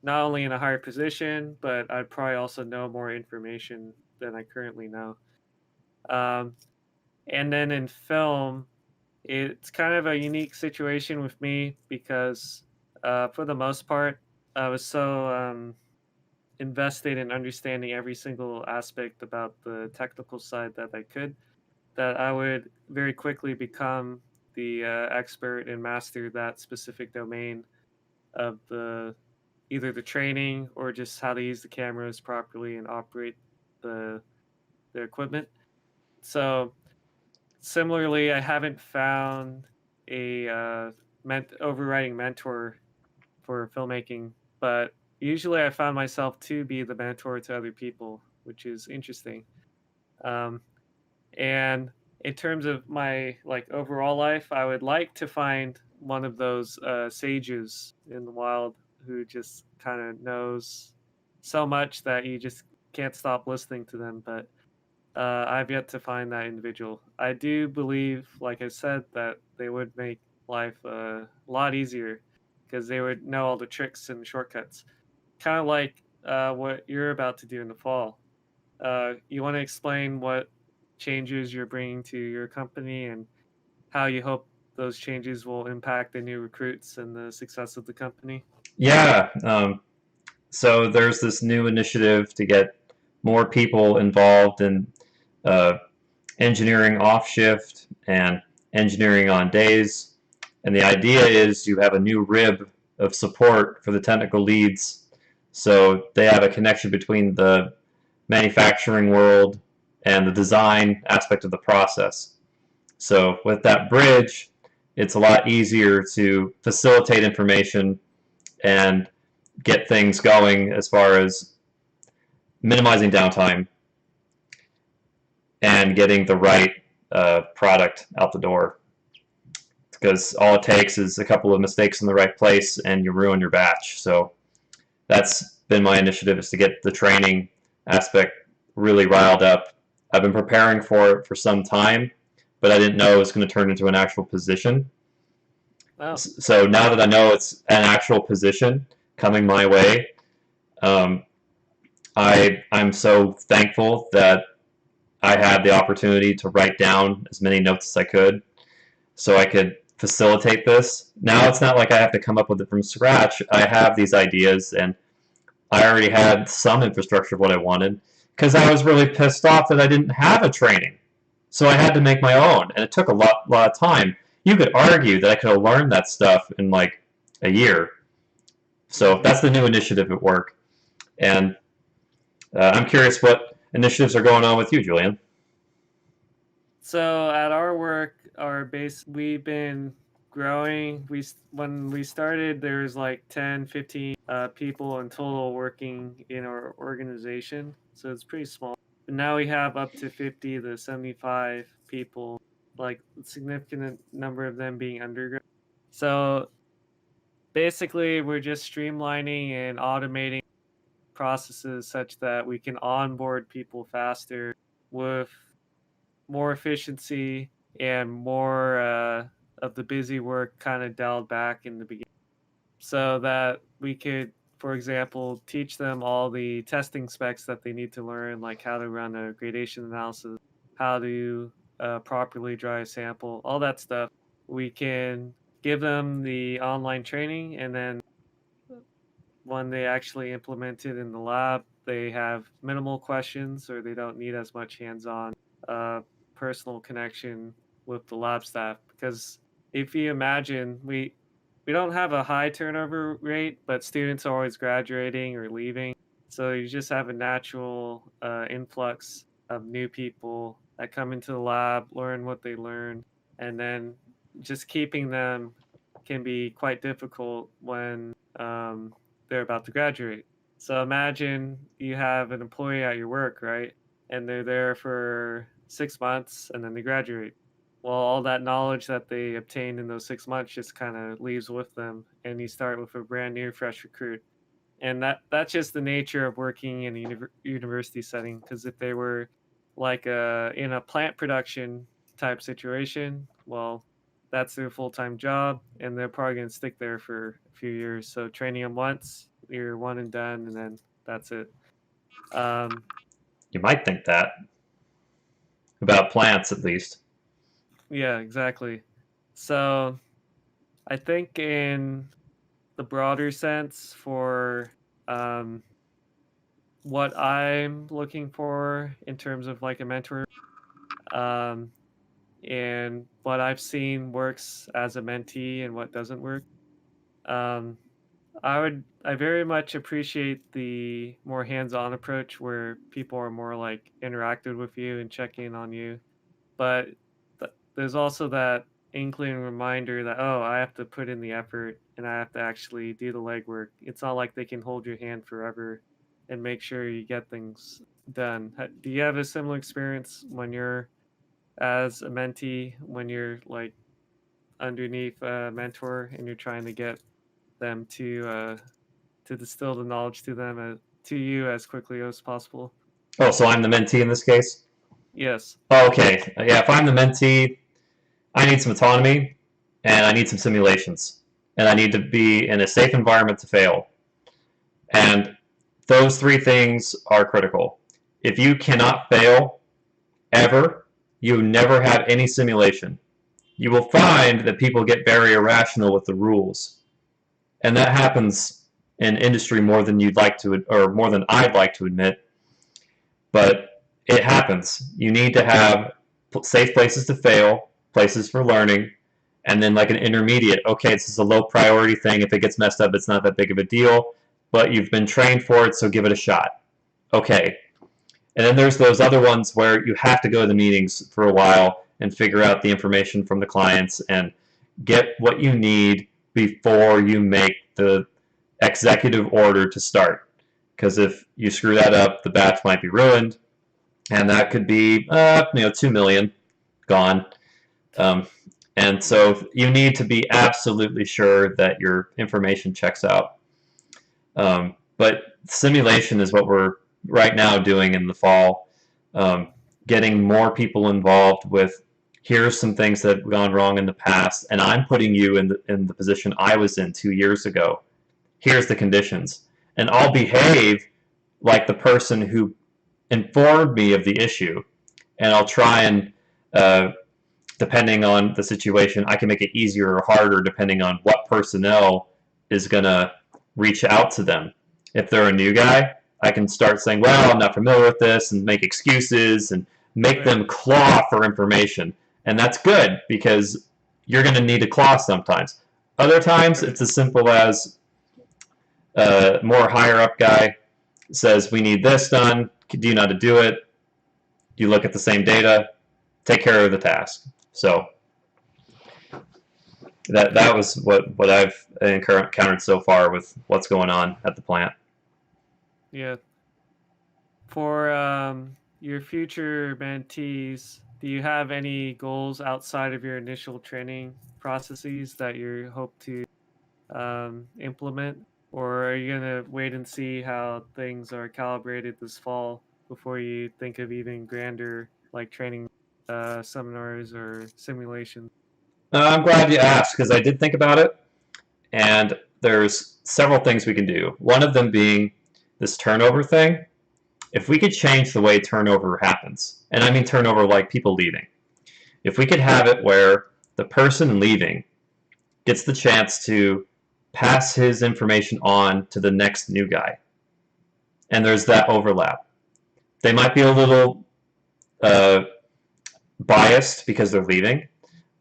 not only in a higher position, but I'd probably also know more information than I currently know. Um, and then in film, it's kind of a unique situation with me because, for the most part, I was so invested in understanding every single aspect about the technical side that I could, that I would very quickly become the expert and master that specific domain of either the training or just how to use the cameras properly and operate the the equipment. So similarly, I haven't found a overriding mentor for filmmaking, but usually I found myself to be the mentor to other people, which is interesting. Um, and in terms of my like overall life, I would like to find one of those sages in the wild who just kind of knows so much that you just can't stop listening to them. But I've yet to find that individual. I do believe, like I said, that they would make life a lot easier because they would know all the tricks and shortcuts. Kind of like what you're about to do in the fall. You want to explain what changes you're bringing to your company and how you hope those changes will impact the new recruits and the success of the company? Yeah, so there's this new initiative to get more people involved in uh, engineering off shift and engineering on days. And the idea is you have a new rib of support for the technical leads. So they have a connection between the manufacturing world and the design aspect of the process. So with that bridge, it's a lot easier to facilitate information and get things going as far as minimizing downtime and getting the right product out the door. Because all it takes is a couple of mistakes in the right place and you ruin your batch. So that's been my initiative, is to get the training aspect really riled up. I've been preparing for it for some time, but I didn't know it was going to turn into an actual position. Oh, So now that I know it's an actual position coming my way, um, I'm so thankful that I had the opportunity to write down as many notes as I could so I could facilitate this. Now it's not like I have to come up with it from scratch. I have these ideas and I already had some infrastructure of what I wanted because I was really pissed off that I didn't have a training. So I had to make my own, and it took a lot of time. You could argue that I could have learned that stuff in like a year. So hmm. that's the new initiative at work. And I'm curious what initiatives are going on with you, Julian. So at our work, our base, we've been growing. When we started, there was like 10, 15 people in total working in our organization. So it's pretty small. But now we have up to 50 to 75 people, like a significant number of them being undergrad. So basically, we're just streamlining and automating processes such that we can onboard people faster with more efficiency and more of the busy work kind of dialed back in the beginning, so that we could for example, teach them all the testing specs that they need to learn, like how to run a gradation analysis, how to properly dry a sample, all that stuff. We can give them the online training, and then when they actually implement it in the lab, they have minimal questions or they don't need as much hands-on uh, personal connection with the lab staff. Because if you imagine, we don't have a high turnover rate, but students are always graduating or leaving, so you just have a natural influx of new people that come into the lab, learn what they learn, and then just keeping them can be quite difficult when they're about to graduate. So imagine you have an employee at your work, right? And they're there for 6 months and then they graduate. Well, all that knowledge that they obtained in those 6 months just kind of leaves with them, and you start with a brand new, fresh recruit. And that's just the nature of working in a university setting. Because if they were like in a plant production type situation, well, that's their full time job, and they're probably going to stick there for a few years. So training them once, you're one and done, and then that's it. Um, You might think that about plants, at least. yeah, exactly. So I think in the broader sense for um, what I'm looking for in terms of like a mentor, um, and what I've seen works as a mentee and what doesn't work. Um, I very much appreciate the more hands-on approach where people are more like interacted with you and check in on you. But there's also that inkling reminder that, oh, I have to put in the effort and I have to actually do the legwork. It's not like they can hold your hand forever and make sure you get things done. Do you have a similar experience when you're as a mentee, when you're like underneath a mentor and you're trying to get them to distill the knowledge to them to you as quickly as possible? Oh, so I'm the mentee in this case? Yes. Oh, okay. Yeah, if I'm the mentee, I need some autonomy and I need some simulations. And I need to be in a safe environment to fail. And those three things are critical. If you cannot fail ever, you never have any simulation. You will find that people get very irrational with the rules. And that happens in industry more than you'd like to, or more than I'd like to admit. But it happens. You need to have safe places to fail, places for learning, and then like an intermediate. Okay, this is a low priority thing. If it gets messed up, it's not that big of a deal, but you've been trained for it, so give it a shot. Okay. And then there's those other ones where you have to go to the meetings for a while and figure out the information from the clients and get what you need before you make the executive order to start. Because if you screw that up, the batch might be ruined, and that could be 2 million gone. And so you need to be absolutely sure that your information checks out. But simulation is what we're right now doing in the fall, getting more people involved with here's some things that have gone wrong in the past, and I'm putting you in the position I was in 2 years ago. Here's the conditions. And I'll behave like the person who informed me of the issue, and I'll try and, depending on the situation, I can make it easier or harder depending on what personnel is going to reach out to them. If they're a new guy, I can start saying, well, I'm not familiar with this, and make excuses and make them claw for information. And that's good because you're going to need to claw sometimes. Other times, it's as simple as a more higher up guy says, we need this done. Do you know how to do it? You look at the same data, take care of the task. So that was what I've encountered so far with what's going on at the plant. Yeah. For your future mentees, do you have any goals outside of your initial training processes that you hope to implement? Or are you going to wait and see how things are calibrated this fall before you think of even grander like training seminars or simulations? I'm glad you asked because I did think about it. And there's several things we can do. One of them being this turnover thing. If we could change the way turnover happens, and I mean turnover like people leaving, if we could have it where the person leaving gets the chance to pass his information on to the next new guy, and there's that overlap. They might be a little biased because they're leaving,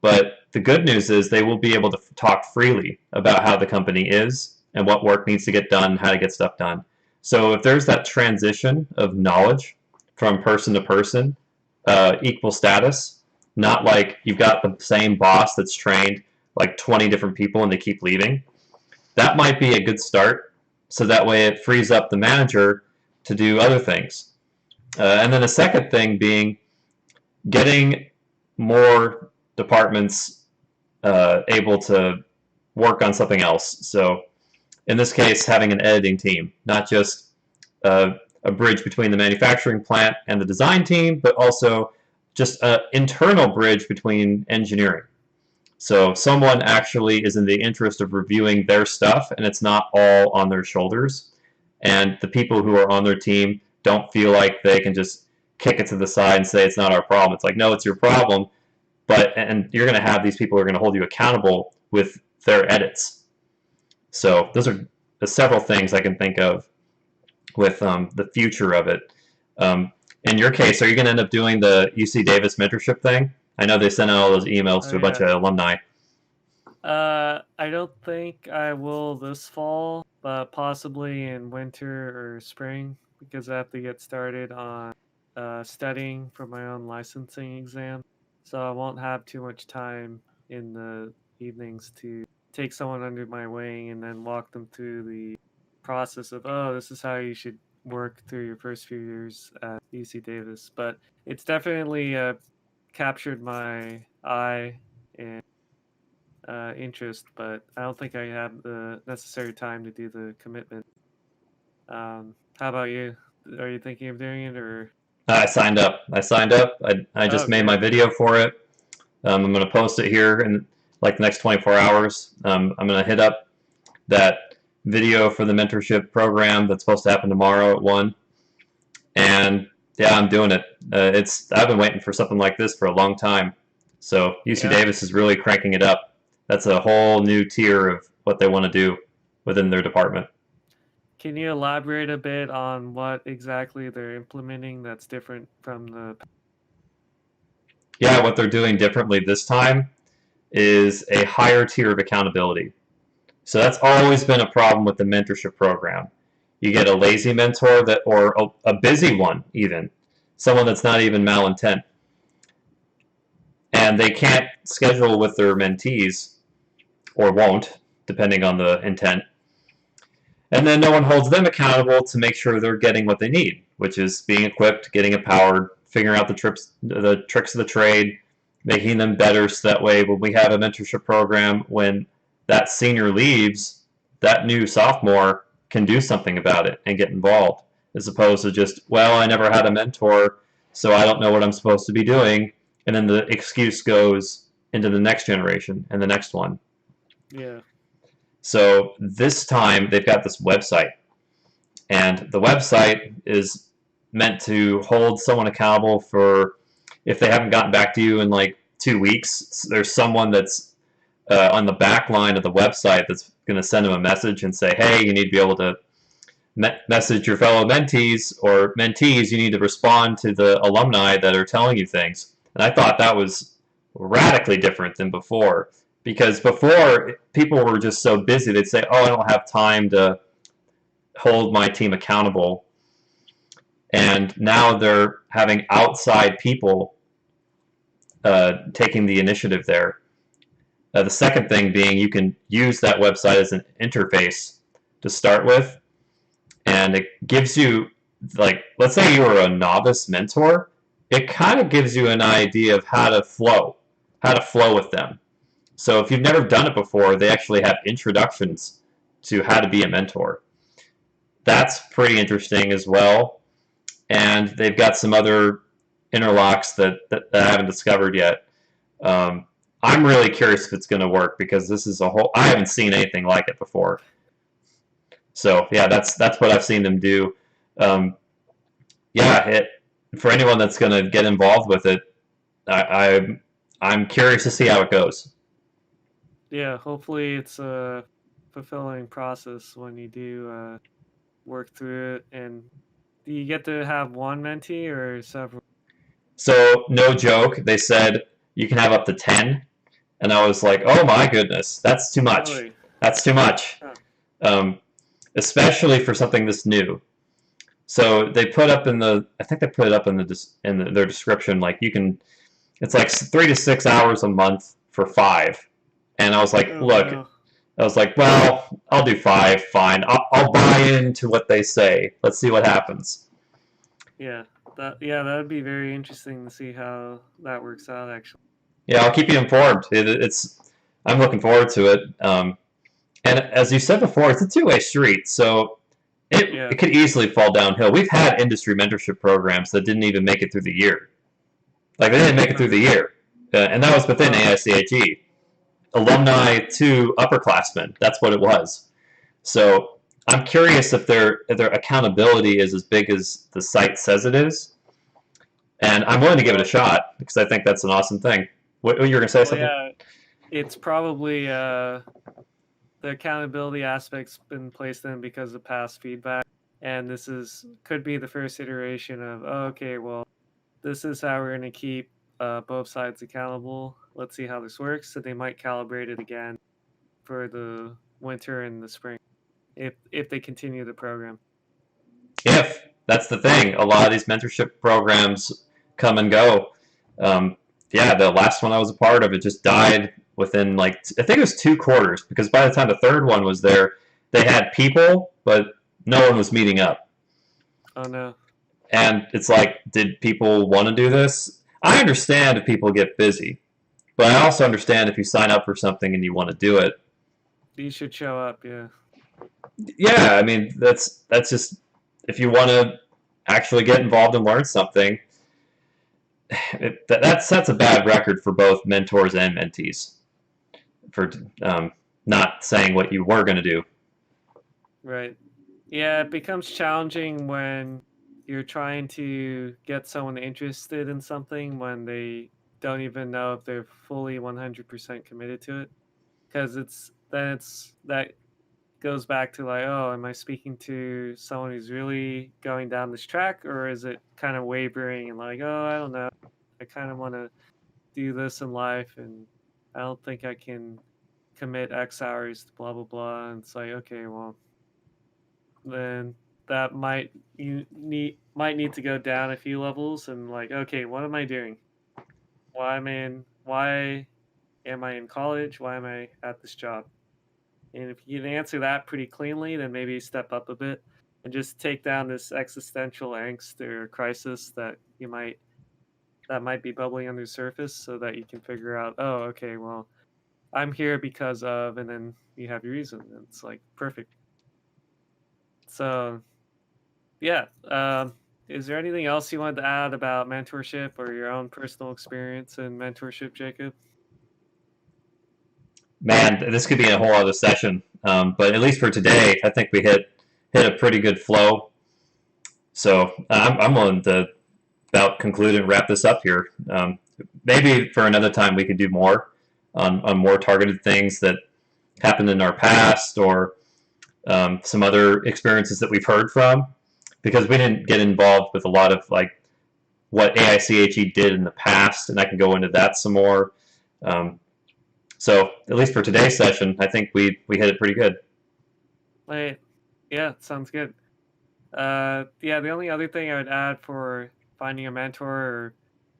but the good news is they will be able to talk freely about how the company is and what work needs to get done, how to get stuff done. So if there's that transition of knowledge from person to person, equal status, not like you've got the same boss that's trained like 20 different people and they keep leaving, that might be a good start. So that way it frees up the manager to do other things. And then the second thing being getting more departments able to work on something else. So in this case, having an editing team, not just a bridge between the manufacturing plant and the design team, but also just an internal bridge between engineering. So someone actually is in the interest of reviewing their stuff, and it's not all on their shoulders. And the people who are on their team don't feel like they can just kick it to the side and say it's not our problem. It's like, no, it's your problem. And you're going to have these people who are going to hold you accountable with their edits. So those are the several things I can think of with the future of it. In your case, are you going to end up doing the UC Davis mentorship thing? I know they sent out all those emails to a bunch of alumni. I don't think I will this fall, but possibly in winter or spring, because I have to get started on studying for my own licensing exam. So I won't have too much time in the evenings to take someone under my wing and then walk them through the process of, oh, this is how you should work through your first few years at UC Davis. But it's definitely captured my eye and interest, but I don't think I have the necessary time to do the commitment. How about you? Are you thinking of doing it, or? I signed up. I just made my video for it. I'm going to post it here in like the next 24 hours. I'm going to hit up that video for the mentorship program that's supposed to happen tomorrow at 1. And yeah, I'm doing it. I've been waiting for something like this for a long time. So UC Davis is really cranking it up. That's a whole new tier of what they want to do within their department. Can you elaborate a bit on what exactly they're implementing that's different from the... Yeah, what they're doing differently this time is a higher tier of accountability. So that's always been a problem with the mentorship program. You get a lazy mentor or a busy one even, someone that's not even malintent. And they can't schedule with their mentees, or won't, depending on the intent. And then no one holds them accountable to make sure they're getting what they need, which is being equipped, getting empowered, figuring out the tricks of the trade, making them better so that way when we have a mentorship program, when that senior leaves, that new sophomore can do something about it and get involved, as opposed to just, well, I never had a mentor, so I don't know what I'm supposed to be doing, and then the excuse goes into the next generation and the next one. Yeah. So this time they've got this website, and the website is meant to hold someone accountable for if they haven't gotten back to you in like 2 weeks. There's someone that's on the back line of the website that's going to send them a message and say, hey, you need to be able to message your fellow mentees, or mentees, you need to respond to the alumni that are telling you things. And I thought that was radically different than before. Because before, people were just so busy, they'd say, oh, I don't have time to hold my team accountable. And now they're having outside people taking the initiative there. The second thing being, you can use that website as an interface to start with. And it gives you, like, let's say you were a novice mentor, it kind of gives you an idea of how to flow with them. So if you've never done it before, they actually have introductions to how to be a mentor. That's pretty interesting as well. And they've got some other interlocks that I haven't discovered yet. I'm really curious if it's going to work because this is a whole. I haven't seen anything like it before. So yeah, that's what I've seen them do. Um, yeah, for anyone that's going to get involved with it, I'm curious to see how it goes. Yeah, hopefully it's a fulfilling process when you do work through it. And do you get to have one mentee or several? So no joke, they said you can have up to 10, and I was like, oh my goodness, that's too much. Really? That's too much, Huh. um, especially for something this new. So they put up I think they put it up their description, like you can, it's like 3 to 6 hours a month for 5. And I was like, Oh look, no. I was like, well, I'll do 5, fine. I'll buy into what they say. Let's see what happens. Yeah. That'd be very interesting to see how that works out actually. Yeah, I'll keep you informed. I'm looking forward to it. And as you said before, it's a two-way street, so Yeah. it could easily fall downhill. We've had industry mentorship programs that didn't even make it through the year. Like they didn't make it through the year, and that was within Wow. AICHE. Alumni to upperclassmen. That's what it was. So I'm curious if their accountability is as big as the site says it is, and I'm willing to give it a Well, shot because I think that's an awesome thing. What you were gonna say well, something? yeah. It's probably the accountability aspect's been placed in because of past feedback, and this is could be the first iteration of oh, okay, well, this is how we're going to keep both sides accountable. Let's see how this works. So they might calibrate it again for the winter and the spring if they continue the program. If that's the thing, a lot of these mentorship programs come and go. Um, yeah, the last one I was a part of, it just died within like I think it was 2 quarters because by the time the third one was there, they had people, but no one was meeting up. Oh no, And it's like, did people want to do this? I understand if people get busy, but I also understand if you sign up for something and you want to do it. you should show up. Yeah, Yeah, I mean that's just if you want to actually get involved and learn something, that sets a bad record for both mentors and mentees for not saying what you were going to do. right. Yeah, it becomes challenging when you're trying to get someone interested in something when they don't even know if they're fully 100% committed to it because it's that goes back to like, oh, am I speaking to someone who's really going down this track, or is it kind of wavering and like, oh, I don't know, I kind of want to do this in life, and I don't think I can commit X hours to blah blah blah. And it's like, okay, well, then that might need to go down a few levels and like, okay, what am I doing? Why am I in college? Why am I at this job? And if you can answer that pretty cleanly, then maybe step up a bit and just take down this existential angst or crisis that might be bubbling under the surface so that you can figure out, oh, okay, well, I'm here because of, and then you have your reason. And it's like perfect. So yeah. Is there anything else you wanted to add about mentorship or your own personal experience in mentorship, Jacob? Man, this could be a whole other session, but at least for today, I think we hit a pretty good flow. So I'm willing to about conclude and wrap this up here. Maybe for another time we could do more on more targeted things that happened in our past or some other experiences that we've heard from because we didn't get involved with a lot of like what AICHE did in the past, and I can go into that some more. Um, so at least for today's session, I think we hit it pretty good. Like, yeah, sounds good. Yeah, the only other thing I would add for finding a mentor or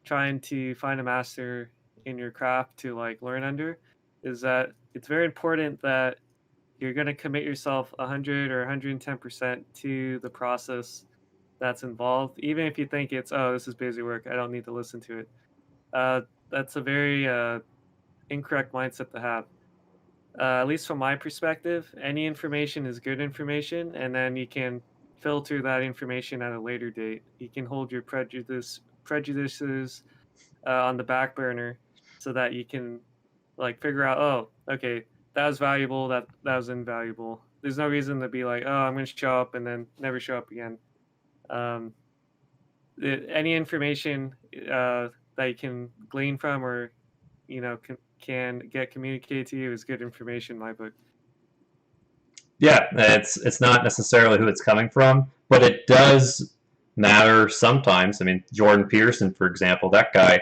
trying to find a master in your craft to like learn under is that it's very important that you're going to commit yourself 100 or 110% to the process that's involved, even if you think it's, oh, this is busy work, I don't need to listen to it. That's a very incorrect mindset to have. At least from my perspective, any information is good information, and then you can filter that information at a later date. You can hold your prejudices on the back burner so that you can like figure out, oh, okay, that was valuable, that was invaluable. There's no reason to be like, oh, I'm going to show up and then never show up again. Um, any information that you can glean from, or can get communicated to you, is good information in my book. Yeah, it's not necessarily who it's coming from, but it does matter sometimes. I mean, Jordan Peterson, for example, that guy.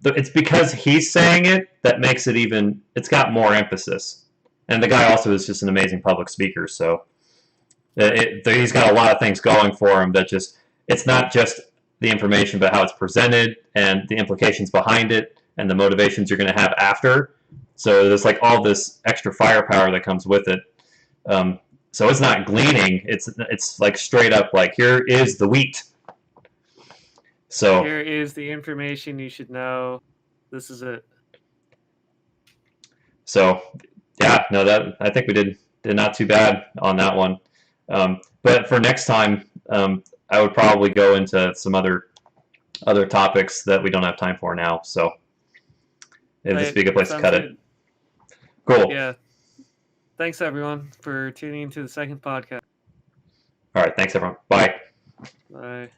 It's because he's saying it that makes it even. It's got more emphasis, and the guy also is just an amazing public speaker. So he's got a lot of things going for him. That just it's not just the information, but how it's presented and the implications behind it and the motivations you're going to have after. So there's like all this extra firepower that comes with it. So it's not gleaning. It's like straight up like, here is the wheat. So here is the information you should know. This is it. So yeah, no, that I think we did not too bad on that one. But for next time, I would probably go into some other topics that we don't have time for now. So this would be a good place to cut it. Cool. Yeah. Thanks, everyone, for tuning into the second podcast. All right. Thanks, everyone. Bye. Bye.